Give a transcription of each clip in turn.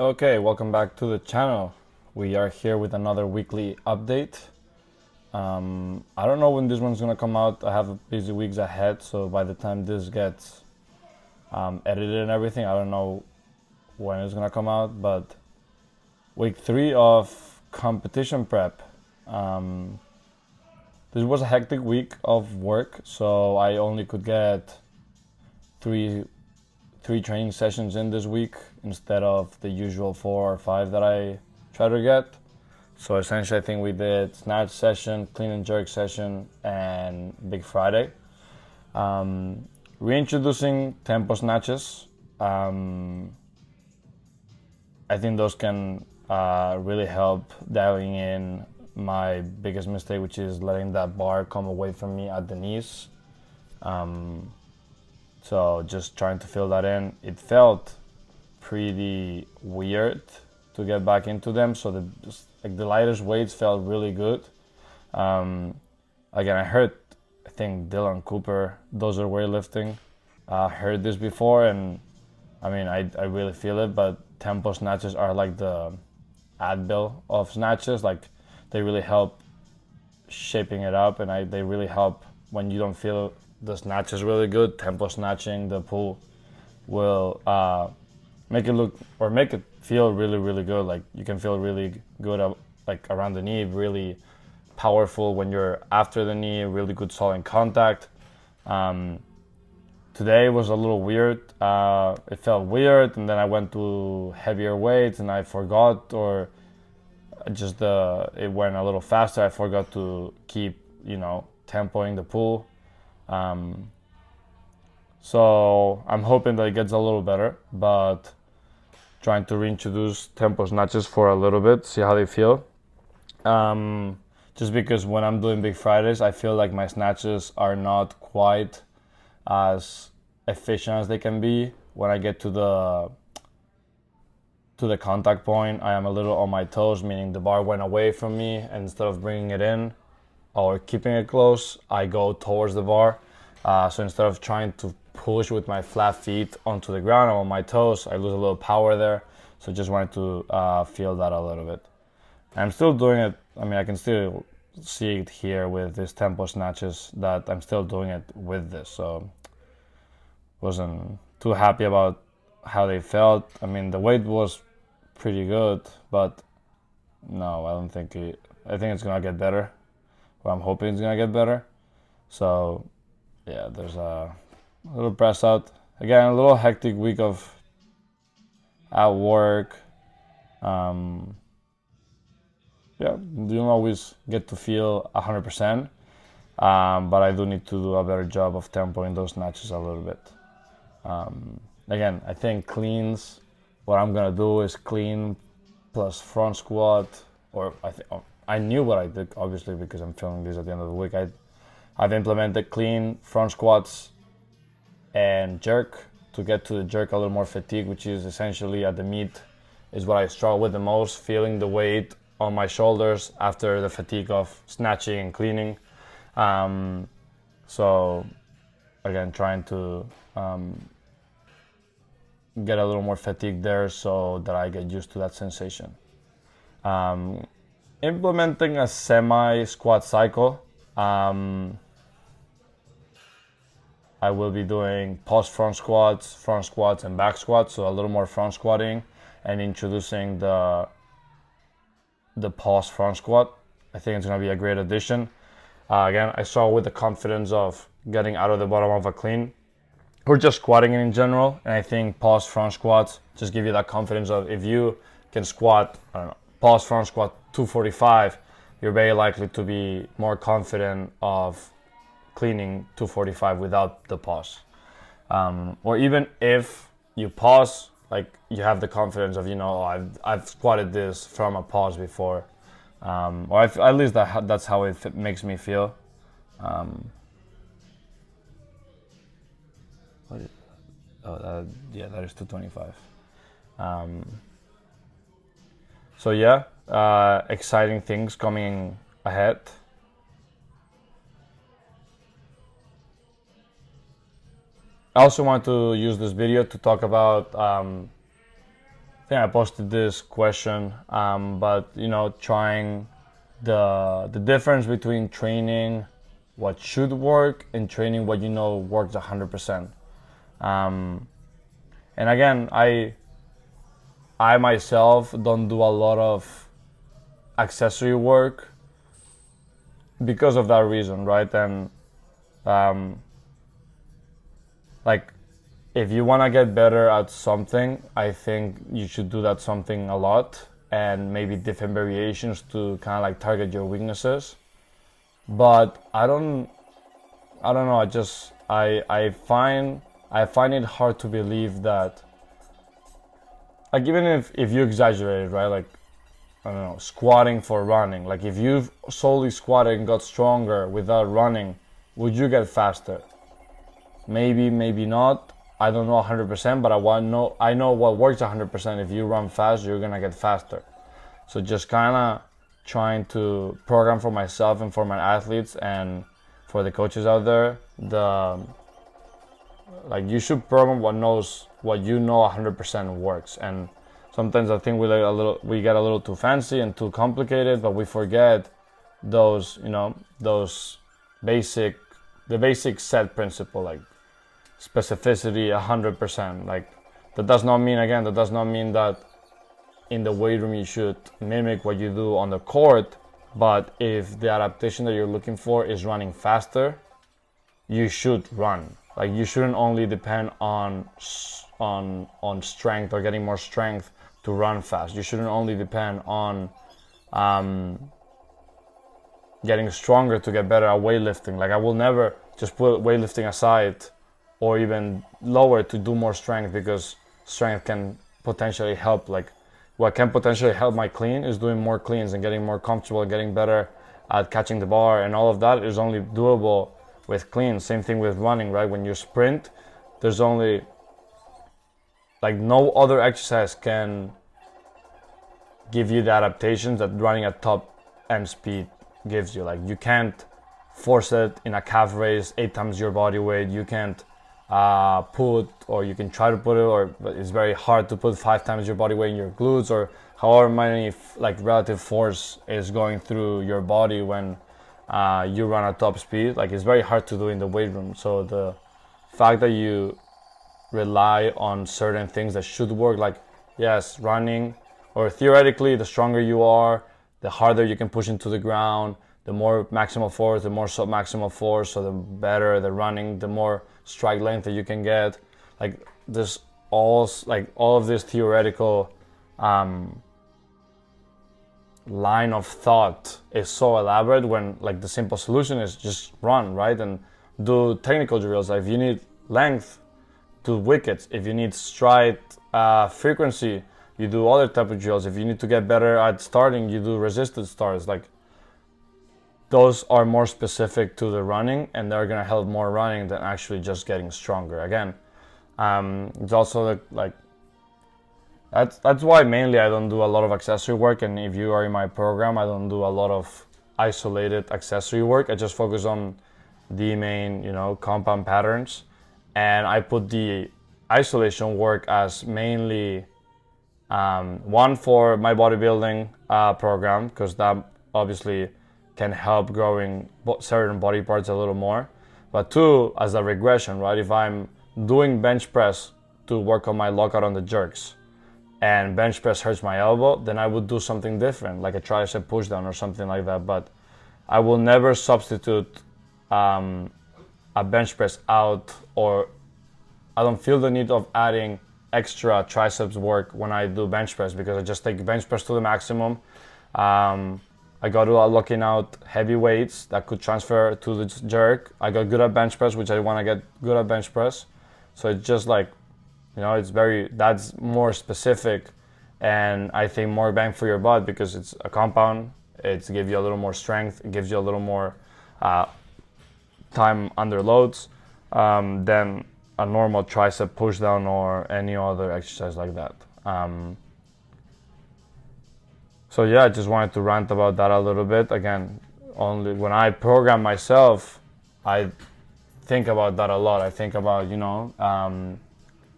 Okay, welcome back to the channel. We are here with another weekly update. I don't know when this one's gonna come out. I have busy weeks ahead, so by the time this gets edited and everything, I don't know when it's gonna come out. But week 3 of competition prep. This was a hectic week of work, so I only could get three training sessions in this week instead of the usual 4 or 5 that I try to get. So essentially I think we did snatch session, clean and jerk session, and Big Friday. Reintroducing tempo snatches. I think those can really help dialing in my biggest mistake, which is letting that bar come away from me at the knees. So just trying to fill that in. It felt pretty weird to get back into them. So the lightest weights felt really good. Again, I think Dylan Cooper, those are weightlifting. Heard this before, and I mean, I really feel it. But tempo snatches are like the Advil of snatches. Like they really help shaping it up, and they really help when you don't feel the snatch is really good. Tempo snatching the pull will make it feel really good. Like you can feel really good like around the knee, really powerful when you're after the knee, really good solid contact. Today was a little weird. It felt weird, and then I went to heavier weights and I forgot, or just it went a little faster. I forgot to keep tempoing the pull. So I'm hoping that it gets a little better, but trying to reintroduce tempo snatches for a little bit, see how they feel. Just because when I'm doing Big Fridays, I feel like my snatches are not quite as efficient as they can be. When I get to the contact point, I am a little on my toes, meaning the bar went away from me, and instead of bringing it in or keeping it close, I go towards the bar. So instead of trying to push with my flat feet onto the ground or on my toes, I lose a little power there. So just wanted to feel that a little bit. I'm still doing it. I mean, I can still see it here with these tempo snatches that I'm still doing it with this. So wasn't too happy about how they felt. I mean, the weight was pretty good, but no, I don't think I think it's gonna get better. Well, I'm hoping it's gonna get better. So yeah, there's a little press out. Again, a little hectic week of at work. Yeah, you don't always get to feel 100%, but I do need to do a better job of tempoing those snatches a little bit. Again, I think cleans, what I'm gonna do is clean plus front squat, or I knew what I did, obviously, because I'm filming this at the end of the week. I've implemented clean front squats and jerk to get to the jerk a little more fatigue, which is essentially at the meet is what I struggle with the most, feeling the weight on my shoulders after the fatigue of snatching and cleaning. So again, trying to get a little more fatigue there so that I get used to that sensation. Implementing a semi squat cycle. I will be doing post front squats, and back squats, so a little more front squatting and introducing the post front squat. I think it's going to be a great addition. Again, I saw with the confidence of getting out of the bottom of a clean or just squatting in general, and I think post front squats just give you that confidence of if you can squat, I don't know, post front squat 245, you're very likely to be more confident of cleaning 245 without the pause. Or even if you pause, like you have the confidence of, I've squatted this from a pause before. Or at least that's how it makes me feel. That is 225. So yeah, exciting things coming ahead. I also want to use this video to talk about think I posted this question, but trying the difference between training what should work and training what works 100%. And again, I myself don't do a lot of accessory work because of that reason, right? And like, if you want to get better at something, I think you should do that something a lot, and maybe different variations to kind of like target your weaknesses. But I don't know. I find it hard to believe that, like, even if you exaggerate it, right? Like, I don't know, squatting for running. Like, if you've solely squatted and got stronger without running, would you get faster? Maybe, maybe not. I don't know 100%, but I know what works 100%. If you run fast, you're gonna get faster. So just kind of trying to program for myself and for my athletes and for the coaches out there, like, you should program what you know 100% works. And sometimes I think we get a little too fancy and too complicated, but we forget those the basic set principle, like specificity 100%. Like, that does not mean that in the weight room you should mimic what you do on the court, but if the adaptation that you're looking for is running faster, you should run. Like, you shouldn't only depend on strength or getting more strength to run fast. You shouldn't only depend on getting stronger to get better at weightlifting. Like, I will never just put weightlifting aside or even lower to do more strength, because strength can potentially help. Like, what can potentially help my clean is doing more cleans and getting more comfortable, getting better at catching the bar, and all of that is only doable with clean. Same thing with running, right? When you sprint, there's only, like, no other exercise can give you the adaptations that running at top end speed gives you. Like, you can't force it in a calf raise 8 times your body weight. You can't put, or you can try to put it, but it's very hard to put 5 times your body weight in your glutes, or however many like relative force is going through your body when you run at top speed. Like, it's very hard to do in the weight room. So the fact that you rely on certain things that should work, like, yes, running, or theoretically, the stronger you are, the harder you can push into the ground, the more maximal force, the more sub-maximal force, so the better the running, the more strike length that you can get. Like, this all of this theoretical line of thought is so elaborate, when, like, the simple solution is just run, right? And do technical drills. Like, if you need length, do wickets. If you need stride frequency, you do other type of drills. If you need to get better at starting, you do resisted starts. Like, those are more specific to the running, and they're gonna help more running than actually just getting stronger. Again, it's also like that's why mainly I don't do a lot of accessory work. And if you are in my program, I don't do a lot of isolated accessory work. I just focus on the main, compound patterns, and I put the isolation work as mainly one for my bodybuilding program, because that obviously can help growing certain body parts a little more. But two, as a regression, right? If I'm doing bench press to work on my lockout on the jerks, and bench press hurts my elbow, then I would do something different, like a tricep push down or something like that. But I will never substitute a bench press out, or I don't feel the need of adding extra triceps work when I do bench press, because I just take bench press to the maximum. I got to locking out heavy weights that could transfer to the jerk. I got good at bench press, which I want to get good at bench press. So it's just like, that's more specific, and I think more bang for your buck, because it's a compound. It gives you a little more strength. It gives you a little more time under loads than a normal tricep push down or any other exercise like that. So yeah, I just wanted to rant about that a little bit. Again, only when I program myself, I think about that a lot. I think about,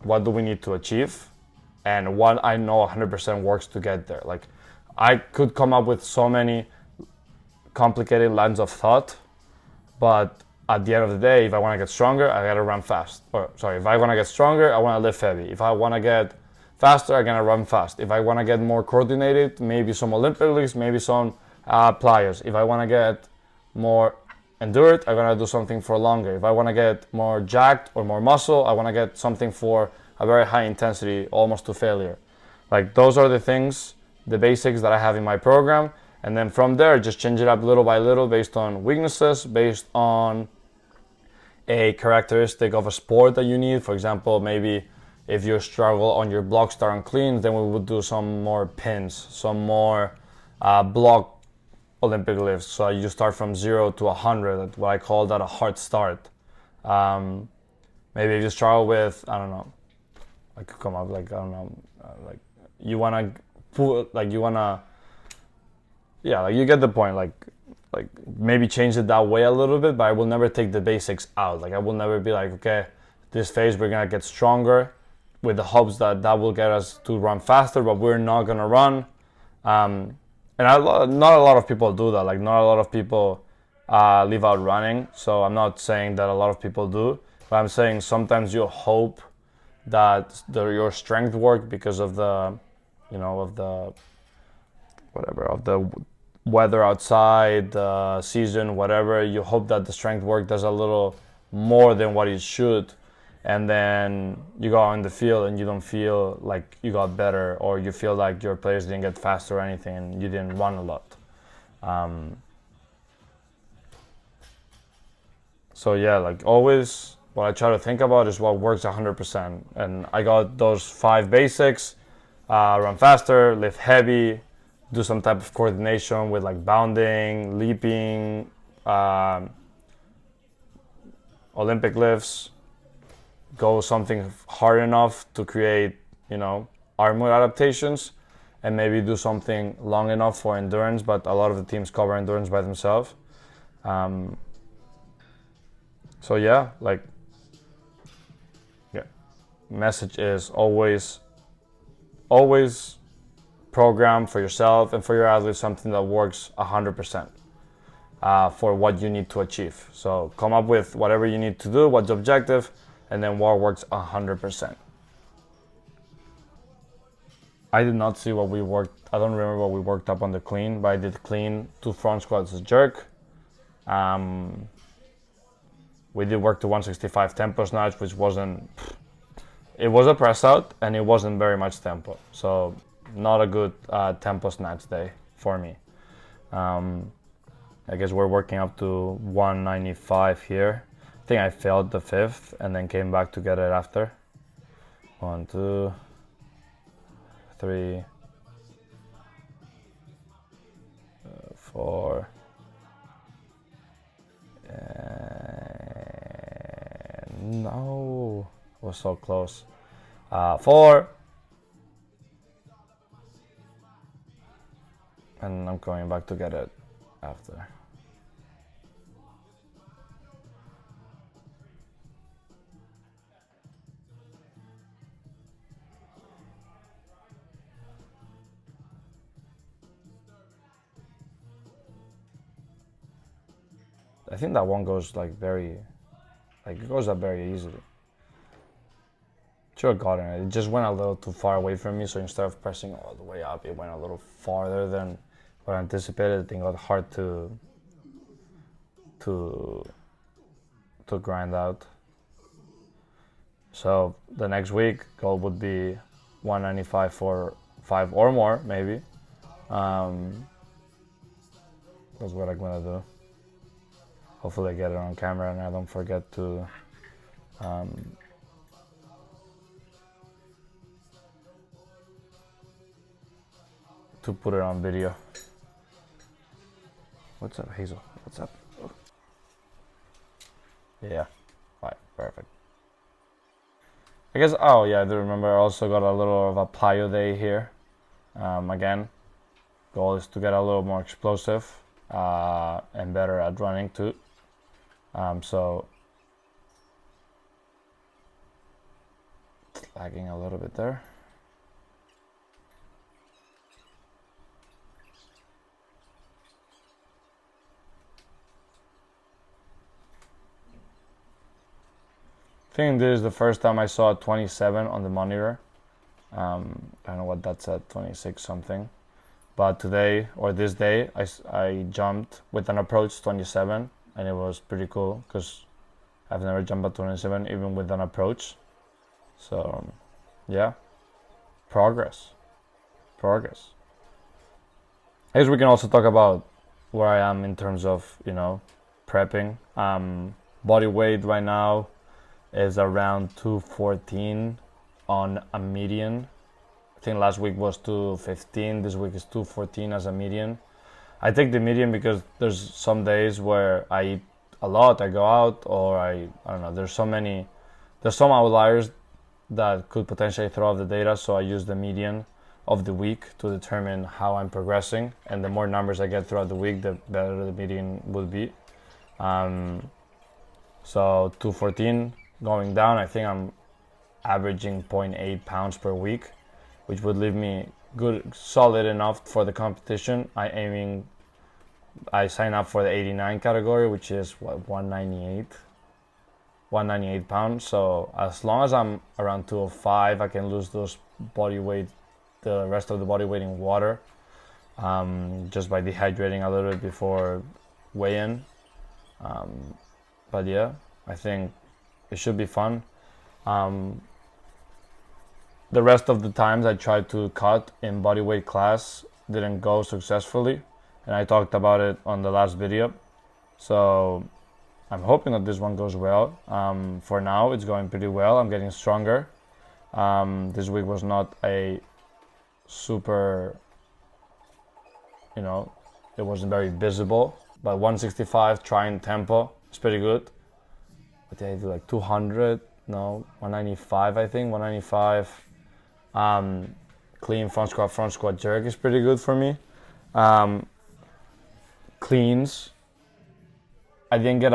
what do we need to achieve? and what I know 100% works to get there. Like, I could come up with so many complicated lines of thought, but at the end of the day, if I want to get stronger, I gotta run fast. Or sorry, if I want to get stronger, I want to lift heavy. If I want to get faster, I'm gonna run fast. If I want to get more coordinated, maybe some Olympic lifts, maybe some pliers. If I want to get more endured, I'm gonna do something for longer. If I want to get more jacked or more muscle, I want to get something for a very high intensity, almost to failure. Like, those are the things, the basics that I have in my program, and then from there, just change it up little by little based on weaknesses, based on a characteristic of a sport that you need. For example, maybe if you struggle on your block start and cleans, then we would do some more pins, some more block Olympic lifts. So you start from 0 to 100, what I call that a hard start. Maybe if you struggle with, I don't know, I could come up like, I don't know, like you wanna put, like you wanna, yeah, like you get the point. Like maybe change it that way a little bit, but I will never take the basics out. Like, I will never be like, okay, this phase we're gonna get stronger with the hopes that that will get us to run faster, but we're not gonna run. And not a lot of people do that. Like, not a lot of people leave out running. So I'm not saying that a lot of people do, but I'm saying sometimes you hope that your strength work because of the, you know, of the whatever, of the weather outside, season, whatever. You hope that the strength work does a little more than what it should, and then you go out in the field and you don't feel like you got better, or you feel like your players didn't get faster or anything, and you didn't run a lot. So yeah, like always, what I try to think about is what works 100%, and I got those 5 basics: run faster, lift heavy, do some type of coordination with like bounding, leaping, Olympic lifts, go something hard enough to create, you know, armor adaptations, and maybe do something long enough for endurance, but a lot of the teams cover endurance by themselves. So yeah, like, yeah, message is always program for yourself and for your athletes something that works 100% for what you need to achieve. So come up with whatever you need to do, what's the objective, and then what works 100%. I did not see what we worked. I don't remember what we worked up on the clean, but I did clean 2 front squats as jerk. We did work to 165 tempo snatch, which wasn't. It was a press out, and it wasn't very much tempo. So not a good tempo snatch day for me. I guess we're working up to 195 here. I think I failed the 5th and then came back to get it after. 1, 2, 3, 4. And no, it was so close. 4. And I'm going back to get it after. I think that one goes like it goes up very easily. Should have gotten it. It just went a little too far away from me, so instead of pressing all the way up, it went a little farther than what I anticipated. I think it got hard to grind out. So the next week goal would be 195 for 5 or more, maybe. That's what I'm gonna do. Hopefully I get it on camera and I don't forget to put it on video. What's up, Hazel? What's up? Oh. Yeah, right, perfect. I guess, oh yeah, I do remember I also got a little of a plyo day here. Again, goal is to get a little more explosive and better at running too. So lagging a little bit there. think this is the first time I saw 27 on the monitor. I don't know what that said, 26 something. But today, or this day, I jumped with an approach 27, and it was pretty cool because I've never jumped at 27 even with an approach. So, yeah, progress. I guess we can also talk about where I am in terms of, prepping. Body weight right now is around 214 on a median. I think last week was 215. This week is 214 as a median. I take the median because there's some days where I eat a lot, I go out, or I don't know. There's some outliers that could potentially throw off the data, so I use the median of the week to determine how I'm progressing. And the more numbers I get throughout the week, the better the median will be. So 214 going down, I think I'm averaging 0.8 pounds per week, which would leave me good, solid enough for the competition. I sign up for the 89 category, which is 198 pounds. So as long as I'm around 205, I can lose the rest of the body weight in water, just by dehydrating a little bit before weigh-in. But yeah, I think it should be fun. The rest of the times I tried to cut in bodyweight class didn't go successfully, and I talked about it on the last video. So I'm hoping that this one goes well. For now, it's going pretty well. I'm getting stronger. This week was not a super, it wasn't very visible, but 165 trying tempo is pretty good. But did I do like 200? No, 195 I think, 195. Clean front squat jerk is pretty good for me. Cleans, I did get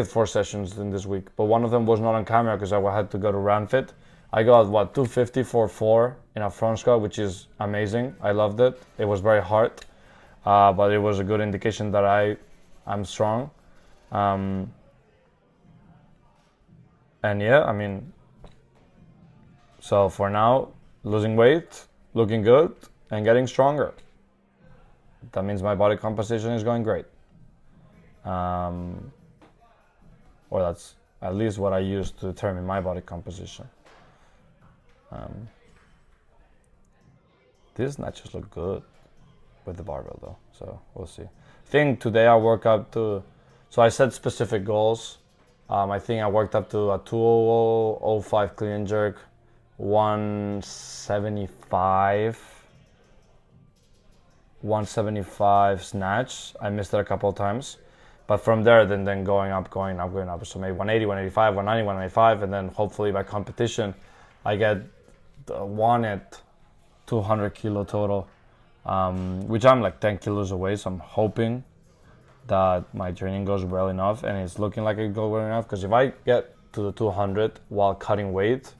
4 sessions in this week, but one of them was not on camera because I had to go to RunFit. I got 250 for 4 in a front squat, which is amazing. I loved it. It was very hard, but it was a good indication that I'm strong. And yeah, so for now, losing weight, looking good, and getting stronger. That means my body composition is going great. Or that's at least what I use to determine my body composition. These snatches look good with the barbell though, so we'll see. I think today I work up to, so I set specific goals. I think I worked up to a 205 clean and jerk, 175 snatch. I missed it a couple of times, but from there then going up. So maybe 180, 185, 190, 195, and then hopefully by competition I get one at 200 kilo total, which I'm like 10 kilos away. So I'm hoping that my training goes well enough, and it's looking like it goes well enough, because if I get to the 200 while cutting weight,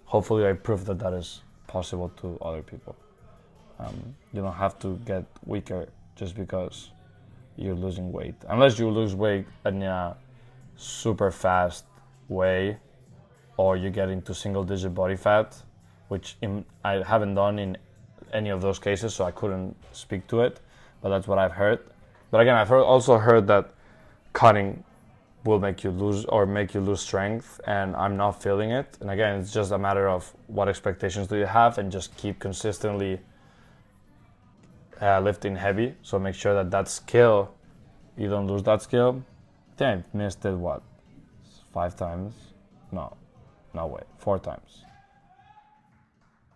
hopefully I prove that is possible to other people. You don't have to get weaker just because you're losing weight, unless you lose weight in a super fast way, or you get into single digit body fat, which I haven't done in any of those cases, so I couldn't speak to it, but that's what I've heard. But again, I've also heard that cutting will make you lose strength, and I'm not feeling it. And again, it's just a matter of what expectations do you have, and just keep consistently lifting heavy. So make sure that skill, you don't lose that skill. I think I've missed it 5 times? No way, 4 times.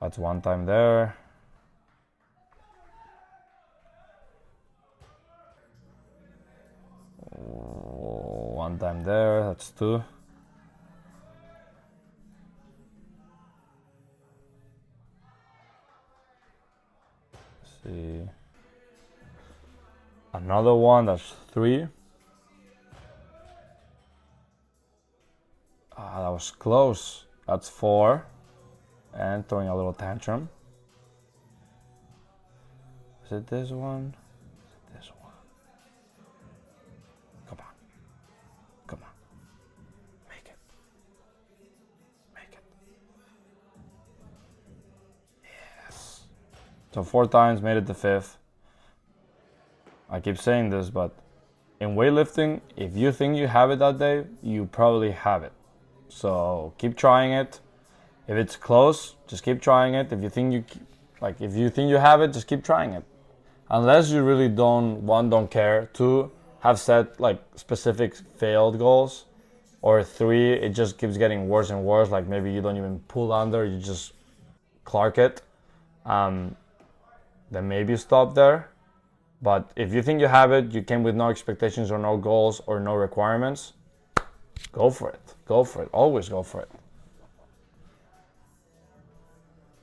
That's 1 time there. One time there, that's 2. Let's see. Another one, that's 3. That was close. That's 4. And throwing a little tantrum. Is it this one? Come on. Make it. So 4 times, made it the 5th. I keep saying this, but in weightlifting, if you think you have it that day, you probably have it. So keep trying it. If it's close, just keep trying it. If you think you have it, just keep trying it. Unless you really don't care. 2, have set like specific failed goals. Or 3, it just keeps getting worse and worse. Like maybe you don't even pull under, you just clark it. Then maybe stop there. But if you think you have it, you came with no expectations or no goals or no requirements, go for it. Go for it. Always go for it.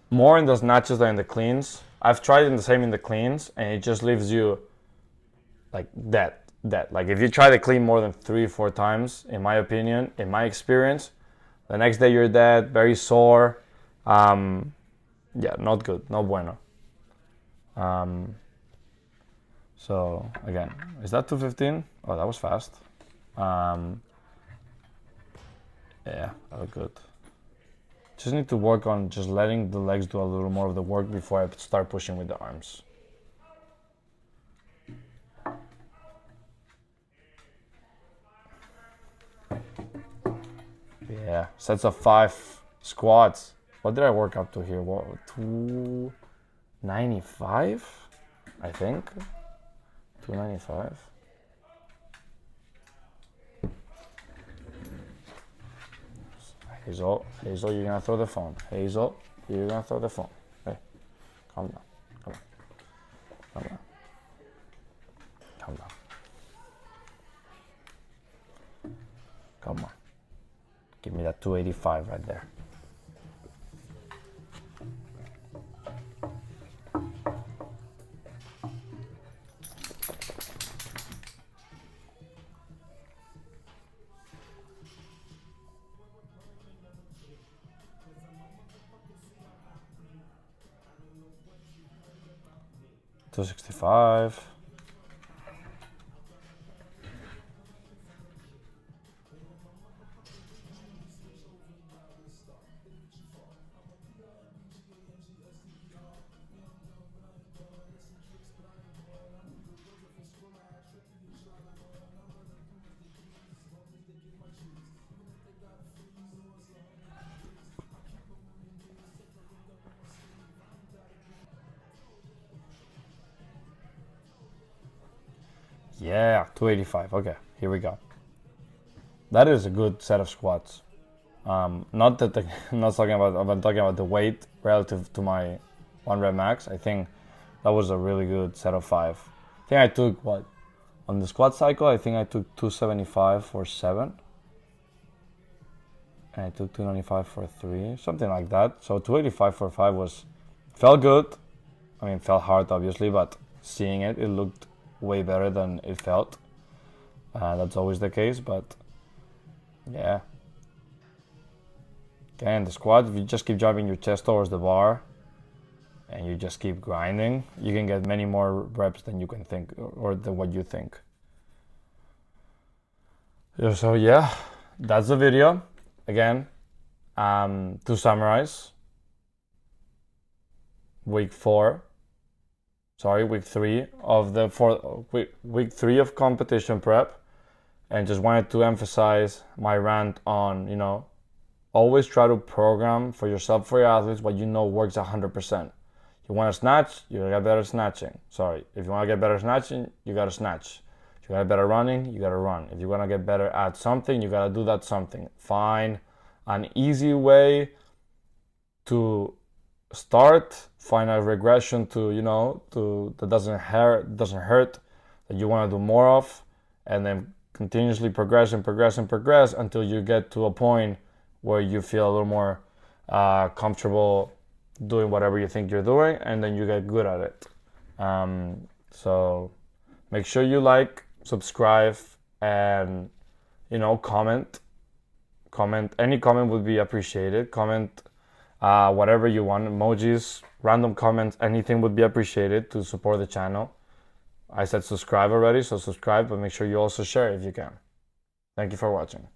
More in the snatches than in the cleans. I've tried the same in the cleans, and it just leaves you like dead. Like if you try to clean more than 3-4 times, in my opinion, in my experience, the next day you're dead, very sore. Yeah, not good, no bueno. So again, is that 215? Oh, that was fast. Yeah, that was good. Just need to work on just letting the legs do a little more of the work before I start pushing with the arms. Yeah, sets of 5 squats. What did I work up to here? What, 295? I think. 295. Hazel, you're gonna throw the phone. Hazel, you're gonna throw the phone. Hey, calm down. Calm down. Calm down. Come on. Give me that 285 right there. $265. Yeah, 285. Okay, here we go. That is a good set of squats. Not that I'm not talking about. I'm talking about the weight relative to my 1 rep max. I think that was a really good set of 5. I think I took what on the squat cycle. I think I took 275 for 7, and I took 295 for 3, something like that. So 285 for 5 felt good. I mean, felt hard obviously, but seeing it looked way better than it felt. That's always the case, but yeah. Again, the squat, if you just keep driving your chest towards the bar and you just keep grinding, you can get many more reps than you can think or than what you think. So yeah, that's the video. Again, to summarize, week 3 of the week 3 of competition prep, and just wanted to emphasize my rant on, always try to program for yourself, for your athletes, what works 100%. You want to snatch, you gotta get better snatching. If you want to get better snatching, you gotta snatch. If you gotta get better running, you gotta run. If you want to get better at something, you gotta do that something. Find an easy way to start, find a regression to that doesn't hurt, that you want to do more of, and then continuously progress until you get to a point where you feel a little more comfortable doing whatever you think you're doing, and then you get good at it. So make sure you like, subscribe, and comment. Any comment would be appreciated. Comment whatever you want, emojis, random comments, anything would be appreciated to support the channel. I said subscribe already, so subscribe, but make sure you also share if you can. Thank you for watching.